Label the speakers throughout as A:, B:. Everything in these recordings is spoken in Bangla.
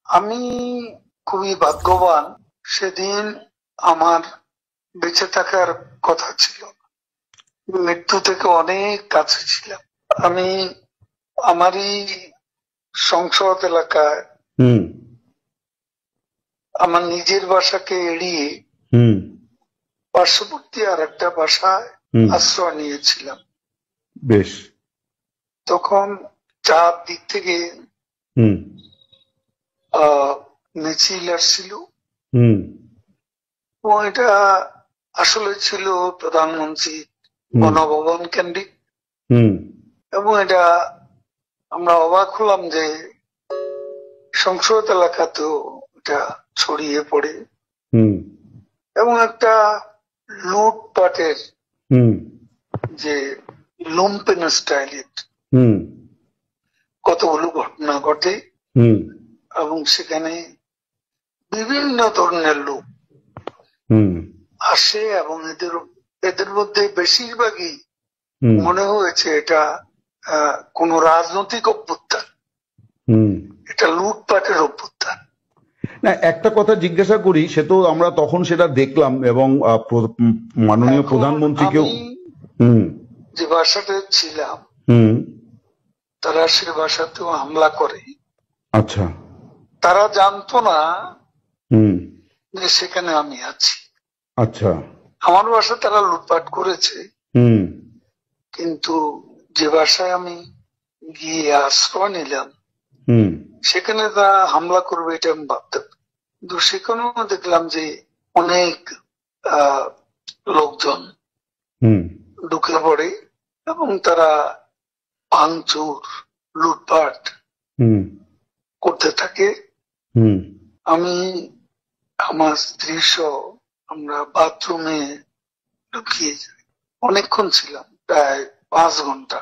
A: আমি খুবই ভাগ্যবান, সেদিন আমার বেঁচে থাকার কথা ছিল, মৃত্যু থেকে অনেক কাছে ছিলাম। আমি আমারই সংসদ এলাকায় আমার নিজের বাসাকে এড়িয়ে পার্শ্ববর্তী আর একটা বাসায় আশ্রয় নিয়েছিলাম।
B: বেশ।
A: তখন চারদিক থেকে মিছিল আসছিল এবং এটা আসলে ছিল প্রধানমন্ত্রী গণভবন কেন্দ্রিক, এবং এটা আমরা অবাক হলাম যে সংসদ এলাকাতেও এটা ছড়িয়ে পড়ে এবং একটা লুটপাটের যে লুম্পেন স্টাইলের কতগুলো ঘটনা ঘটে এবং সেখানে বিভিন্ন ধরনের লোক আসে এবং এদের মধ্যে বেশিরভাগই মনে হয়েছে এটা কোন রাজনৈতিক অভ্যুত্থান, এটা লুটপাটের অভ্যুত্থান।
B: না, একটা কথা জিজ্ঞাসা করি, সে তো আমরা তখন সেটা দেখলাম এবং মাননীয় প্রধানমন্ত্রীকেও
A: যে বাসাতে ছিলাম তারা সে বাসাতেও হামলা করে।
B: আচ্ছা।
A: তারা জানতো না যে সেখানে আমি আছি।
B: আচ্ছা।
A: আমার বাসা তারা লুটপাট করেছে, কিন্তু যে বাসায় আমি গিয়ে আশ্রয় নিলাম সেখানে তারা হামলা করবে এটা আমি ভাবতাম, কিন্তু সেখানেও দেখলাম যে অনেক লোকজন ঢুকে পড়ে এবং তারা ভাঙচুর লুটপাট করতে থাকে। আমি আমার স্ত্রী সহ আমরা বাথরুমে ঢুকিয়ে যাই, অনেকক্ষণ ছিলাম, প্রায় 5 ঘন্টা।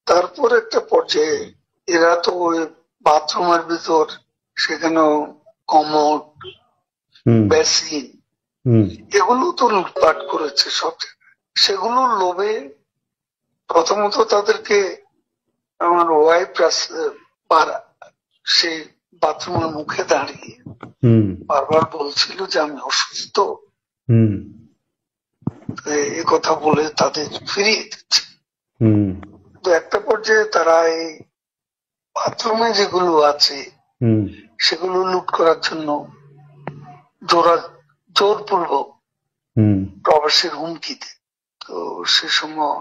A: তারপর একটা পর্যায়ে এরা তো ওই বাথরুমের ভিতর সেখানেও কমোড বেসিন এগুলো তো লুটপাট করেছে সব জায়গায়। সেগুলোর লোভে প্রথমত তাদেরকে আমার ওয়াইফ সেই বাথরুমের মুখে দাঁড়িয়ে বারবার বলছিল যে আমি অসুস্থ, এ কথা বলে তাদের ফিরিয়ে দিচ্ছে। তো একটা পর্যায়ে তারা এই বাথরুমে যেগুলো আছে সেগুলো লুট করার জন্য জোরপূর্বক প্রবাসের হুমকি দেয়। তো সে সময়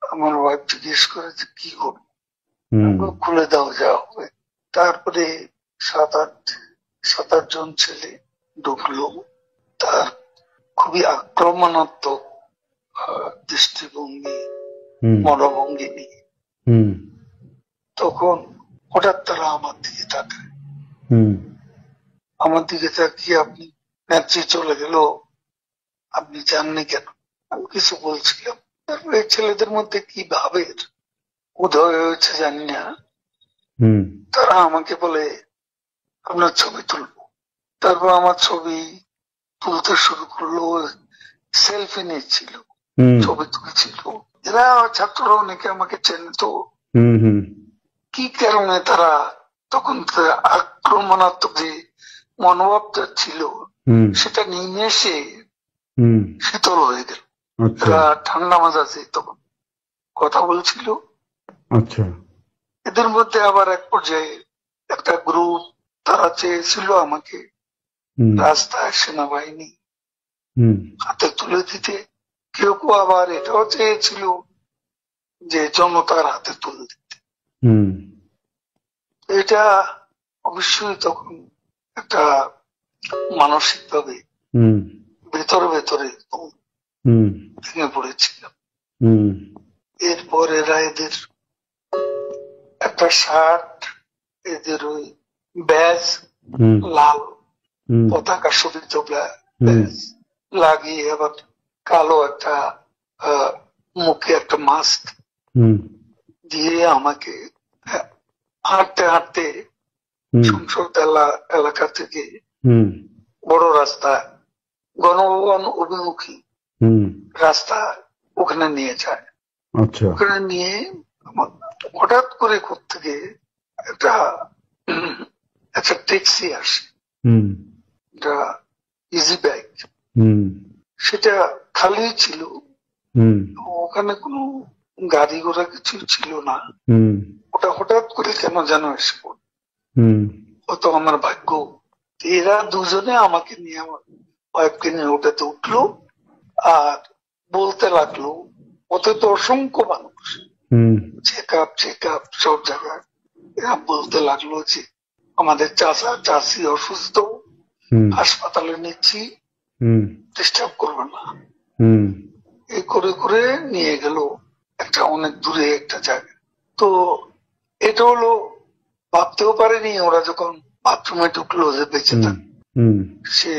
A: আমার ওয়াইফ জিজ্ঞেস করে যে কি করবো, খুলে দাও যা হবে। তারপরে 7-8 জন ছেলে ঢুকলো, তার খুবই আক্রমণাত্মক দৃষ্টিভঙ্গি মনোভঙ্গি নিয়ে। তখন হঠাৎ তারা আমার দিকে তাকায়, আমার দিকে তাকিয়ে আপনি নেত্রী চলে গেল, আপনি জাননি কেন? আমি কিছু বলছিলাম। তারপরে ছেলেদের মধ্যে কি ভাবের উদয় হয়েছে জানি না, তারা আমাকে বলে আপনার ছবি তুলবো। তারপর আমার ছবি তুলতে শুরু করলো, সেলফি নিচ্ছিল, ছবি তুলছিল। এরা ছাত্ররা অনেকে আমাকে চেনে, তো কি কারণে তারা তখন আক্রমণাত্মক যে মনোভাবটা ছিল সেটা নিমেষে শীতল হয়ে গেল। এরা ঠান্ডা মাজাজে তখন কথা বলছিল।
B: আচ্ছা।
A: এদের মধ্যে আবার এক পর্যায়ে একটা গ্রুপ তারা চেয়েছিল আমাকে রাস্তায় সেনাবাহিনী হাতে তুলে দিতে, কেউ কেউ আবার এটাও চেয়েছিল যে জনতার হাতে তুলে দিতে। এটা অবশ্যই তখন একটা মানসিক ভাবে ভেতরে ভেতরে ভেঙে পড়েছিলাম। এরপর এরা এদের একটা শার্ট, এদের ওই ব্যাজ, লাল পতাকা শোভিত ব্যাজ লাগিয়ে আবার কালো একটা মুখে একটা মাস্ক দিয়ে আমাকে হাঁটতে হাঁটতে সংসদ এলাকা থেকে বড় রাস্তা গণভবন অভিমুখী রাস্তা ওখানে নিয়ে যায়। ওখানে নিয়ে হঠাৎ করে কোত্থেকে ট্যাক্সি আসে,
B: হুম
A: এটা ইজি বাইক,
B: হুম
A: সেটা খালি ছিল,
B: হুম
A: ওখানে কোনো গাড়ি ঘোড়া কিছু ছিল না।
B: হুম
A: ওটা হঠাৎ করে কেন যেন এসে পড়ল,
B: হুম
A: হয়তো আমার ভাগ্য। এরা দুজনে আমাকে নিয়ে, আমার ওয়াইফকে নিয়ে ওটাতে উঠলো আর বলতে লাগলো, ওতে তো অসংখ্য মানুষ,
B: হুম
A: চেক আপ সব জায়গায়। এরা বলতে লাগলো যে আমাদের চাচা চাচি অসুস্থ,
B: হুম
A: হাসপাতালে নিচ্ছি,
B: হুম
A: ডিস্টার্ব করবে না।
B: হুম
A: এই করে করে নিয়ে গেল একটা অনেক দূরে একটা জায়গা। তো এটা হলো, ভাবতেও পারেনি ওরা যখন বাথরুমে ঢুকলো যে বেঁচে
B: হুম
A: থাক,
B: হুম
A: সে